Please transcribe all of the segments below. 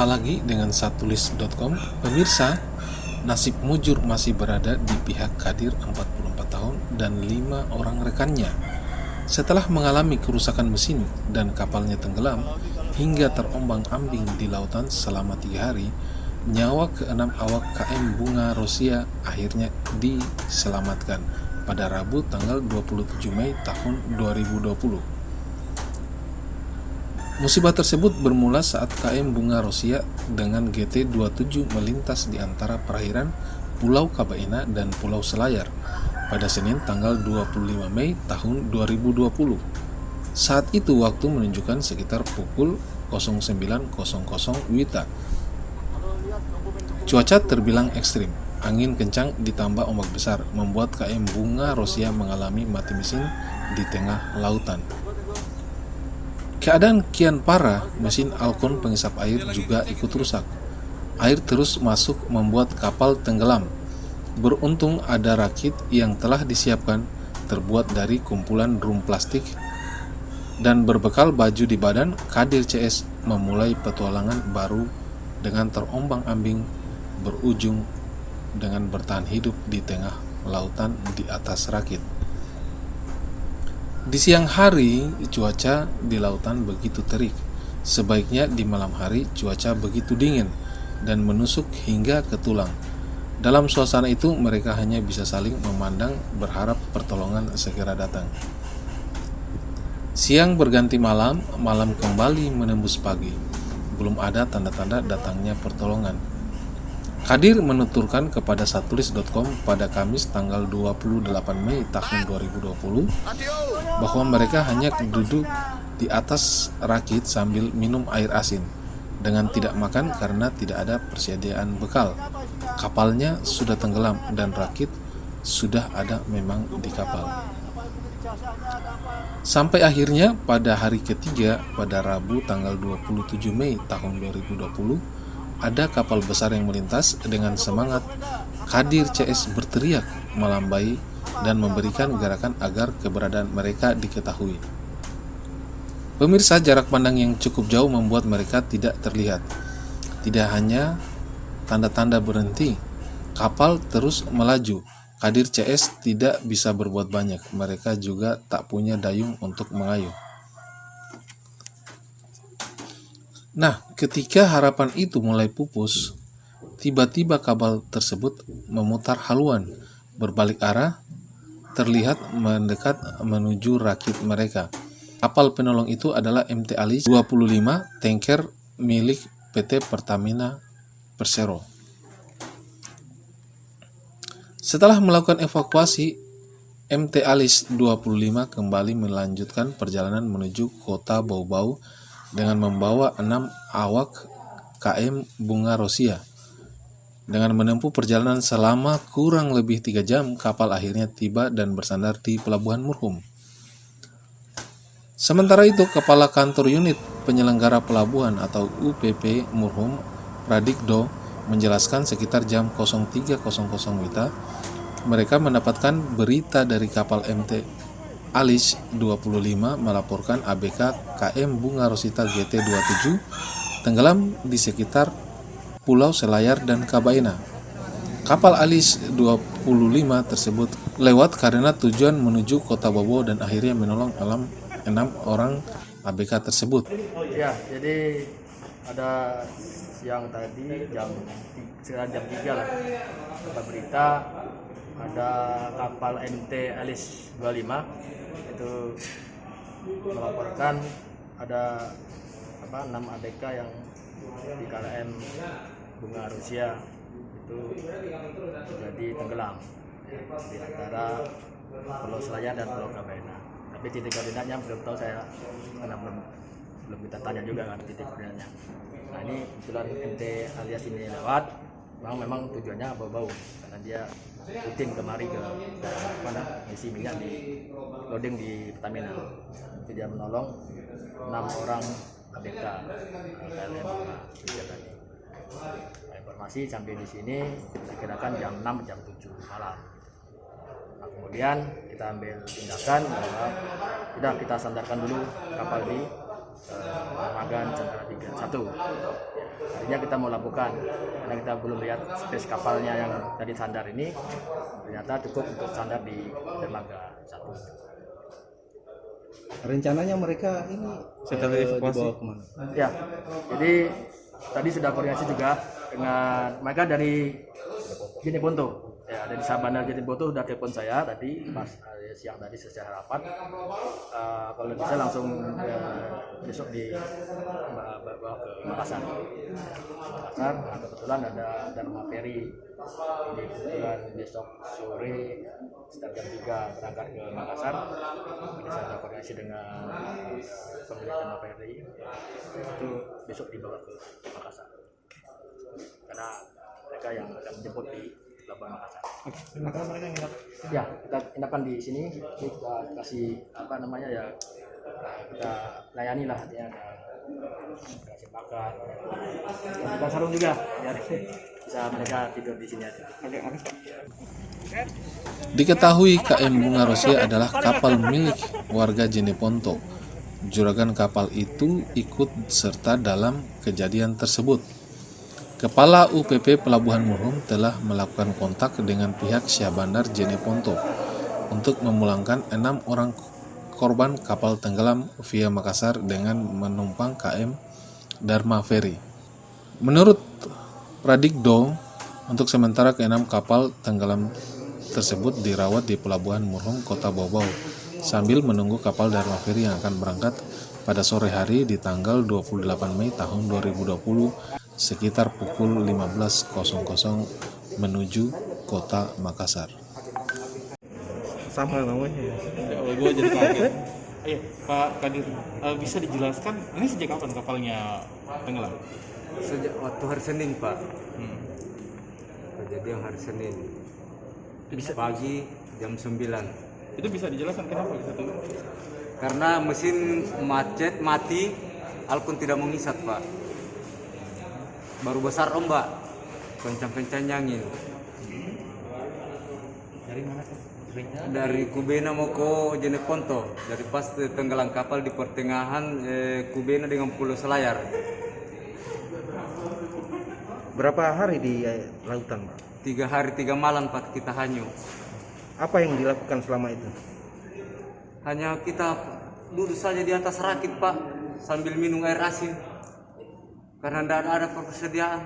Jumpa lagi dengan satulis.com. Pemirsa, nasib mujur masih berada di pihak Kadir 44 tahun dan 5 orang rekannya. Setelah mengalami kerusakan mesin dan kapalnya tenggelam hingga terombang-ambing di lautan selama 3 hari, nyawa ke-6 awak KM Bunga Rosia akhirnya diselamatkan pada Rabu tanggal 27 Mei tahun 2020. Musibah tersebut bermula saat KM Bunga Rosia dengan GT-27 melintas di antara perairan Pulau Kabaena dan Pulau Selayar pada Senin tanggal 25 Mei tahun 2020. Saat itu waktu menunjukkan sekitar pukul 09.00 WITA. Cuaca terbilang ekstrim. Angin kencang ditambah ombak besar membuat KM Bunga Rosia mengalami mati mesin di tengah lautan. Keadaan kian parah, mesin alkon pengisap air juga ikut rusak. Air terus masuk membuat kapal tenggelam. Beruntung ada rakit yang telah disiapkan terbuat dari kumpulan drum plastik dan berbekal baju di badan, Kadir CS memulai petualangan baru dengan terombang-ambing berujung dengan bertahan hidup di tengah lautan di atas rakit. Di siang hari, cuaca di lautan begitu terik. Sebaiknya di malam hari, cuaca begitu dingin dan menusuk hingga ke tulang. Dalam suasana itu, mereka hanya bisa saling memandang berharap pertolongan segera datang. Siang berganti malam, malam kembali menembus pagi. Belum ada tanda-tanda datangnya pertolongan. Kadir menuturkan kepada satulis.com pada Kamis tanggal 28 Mei tahun 2020 bahwa mereka hanya duduk di atas rakit sambil minum air asin dengan tidak makan karena tidak ada persediaan bekal. Kapalnya sudah tenggelam dan rakit sudah ada memang di kapal. Sampai akhirnya pada hari ketiga pada Rabu tanggal 27 Mei tahun 2020 ada kapal besar yang melintas. Dengan semangat, Kadir CS berteriak, melambai, dan memberikan gerakan agar keberadaan mereka diketahui. Pemirsa, jarak pandang yang cukup jauh membuat mereka tidak terlihat. Tidak hanya tanda-tanda berhenti, kapal terus melaju. Kadir CS tidak bisa berbuat banyak. Mereka juga tak punya dayung untuk mengayuh. Nah, ketika harapan itu mulai pupus, tiba-tiba kapal tersebut memutar haluan, berbalik arah, terlihat mendekat menuju rakit mereka. Kapal penolong itu adalah MT Alice 25, tanker milik PT Pertamina Persero. Setelah melakukan evakuasi, MT Alice 25 kembali melanjutkan perjalanan menuju kota Bau-Bau dengan membawa 6 awak KM Bunga Rosia. Dengan menempuh perjalanan selama kurang lebih 3 jam, kapal akhirnya tiba dan bersandar di Pelabuhan Murhum. Sementara itu, Kepala Kantor Unit Penyelenggara Pelabuhan atau UPP Murhum, Pradikdo, menjelaskan sekitar jam 03.00 WITA, mereka mendapatkan berita dari kapal MT Alice 25 melaporkan ABK KM Bunga Rosita GT-27 tenggelam di sekitar Pulau Selayar dan Kabaena. Kapal Alice 25 tersebut lewat karena tujuan menuju kota Bobo dan akhirnya menolong 6 orang ABK tersebut. Ya, jadi ada siang tadi sekitar jam 3 lah, dapat berita ada kapal MT Alice 25 itu melaporkan ada 6 ABK yang di KM Bunga Rosia itu jadi tenggelam di antara Pulau Selayar dan Pulau Kabaena. Tapi titik koordinatnya belum tahu saya karena belum kita tanya juga kan titik koordinatnya. Nah, ini kebetulan MT Alias ini lewat, memang tujuannya Bau-Bau karena dia rutin kemari ke mana isi minyak di loading di Pertamina. Jadi dia menolong 6 orang ABK KLM Bunga Rosia tadi. Informasi sampai di sini kita kirakan jam 6 jam 7 malam. Nah, kemudian kita ambil tindakan bahwa sudah kita sandarkan dulu kapal di Magan Cendera 31. Ya, Akhirnya kita mau labuhkan karena kita belum lihat space kapalnya yang tadi sandar ini, ternyata cukup untuk sandar di dermaga 1. Rencananya mereka ini setelah evakuasi dibawa kemana? Ya, jadi tadi sudah koordinasi juga dengan mereka dari Jeneponto. Ya, dari Sabana Jeneponto sudah telepon saya tadi pas siang tadi secara rapat. Kalau bisa langsung besok bawa ke Makassar. Nah, kebetulan ada Dharma Ferry. Jadi kebetulan besok sore sekitar jam 3 berangkat ke Makassar. Jadi saya ada koordinasi dengan pemilik Dharma Ferry. Itu besok dibawa ke Makassar. Karena mereka yang akan menjemput di Pelabuhan Makassar. maka mereka nginap Ya, kita inapkan di sini. Ini kita kasih apa namanya ya, kita layani lah ya, kasih makan, bukan sarung juga, biar bisa mereka tidur di sini aja. Diketahui KM Bunga Rosia adalah kapal milik warga Jeneponto. Juragan kapal itu ikut serta dalam kejadian tersebut. Kepala UPP Pelabuhan Murum telah melakukan kontak dengan pihak Syah Bandar Jeneponto untuk memulangkan 6 orang korban kapal tenggelam via Makassar dengan menumpang KM Dharma Ferry. Menurut Pradikdo, untuk sementara ke-6 kapal tenggelam tersebut dirawat di Pelabuhan Murum, Kota Bobau, sambil menunggu kapal Dharma Ferry yang akan berangkat pada sore hari di tanggal 28 Mei tahun 2020 sekitar pukul 15.00 menuju Kota Makassar. Sama namanya ya. gue jadi kaget. Pak Kadir, bisa dijelaskan ini sejak kapan kapalnya tenggelam? Sejak waktu hari Senin, Pak. Kejadian hari Senin. Pagi jam 9. Itu bisa dijelaskan kenapa bisa tenggelam? Karena mesin macet mati, alkun tidak mengisap, Pak. Baru besar ombak, kencang-kencangnya angin. Dari mana tuh? Dari Kubena mau ke Jeneponto. Dari pas tenggelam kapal di pertengahan Kubena dengan Pulau Selayar. Berapa hari di lautan, Pak? 3 hari 3 malam, Pak, kita hanyut. Apa yang dilakukan selama itu? Hanya kita duduk saja di atas rakit, Pak, sambil minum air asin. Karena tidak ada persediaan.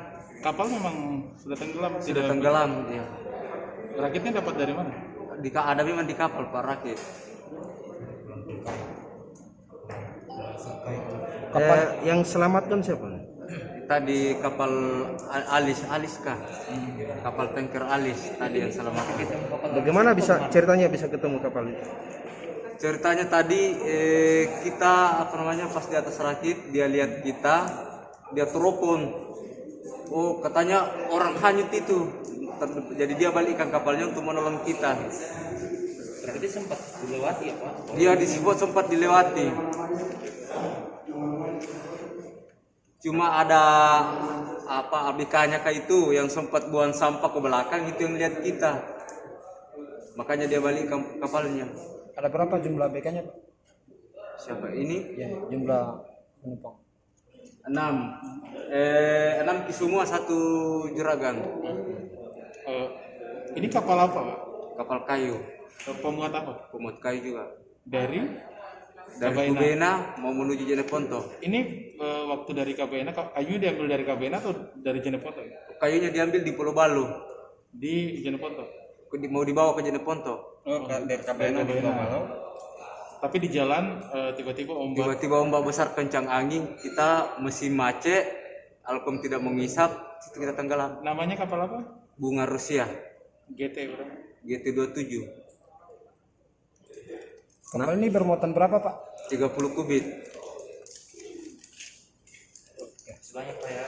Kapal memang sudah tenggelam. Sudah tenggelam, ya. Rakitnya dapat dari mana? Ada memang di kapal, Pak, rakit. Yang selamatkan siapa? Kita di kapal Alis kah? Kapal tanker Alis tadi yang selamat. Bagaimana ceritanya bisa ketemu kapal itu? Ceritanya tadi kita pas di atas rakit dia lihat kita, dia teropon. Oh, katanya orang hanyut itu. Jadi dia balikkan kapalnya untuk menolong kita. Berarti sempat dilewati ya, Pak? Dia disebut sempat dilewati. Cuma ada ABK-nya kayak itu yang sempat buang sampah ke belakang, itu yang lihat kita. Makanya dia balik kapalnya. Ada berapa jumlah ABK-nya, Pak? Siapa ini? Ya, jumlah penumpang. 6 semua satu juragan. Ini kapal apa, Pak? Kapal kayu, Pemuat apa? pemuat kayu juga. Dari Kubena mau menuju Jeneponto. Ini waktu dari KBN, kayu diambil dari KBN atau dari Jeneponto? Kayunya diambil di Pulau Balu, Di Jeneponto. mau dibawa ke Jeneponto. Dari KBN Tapi di jalan tiba-tiba ombak. Tiba-tiba ombak besar kencang angin, kita mesin macet, alkom tidak mengisap, situ kita tenggelam. Namanya kapal apa? Bunga Rusia, GT berapa? GT27, Kapal ini bermuatan berapa, Pak? 30 kubik. Sebanyak Pak ya.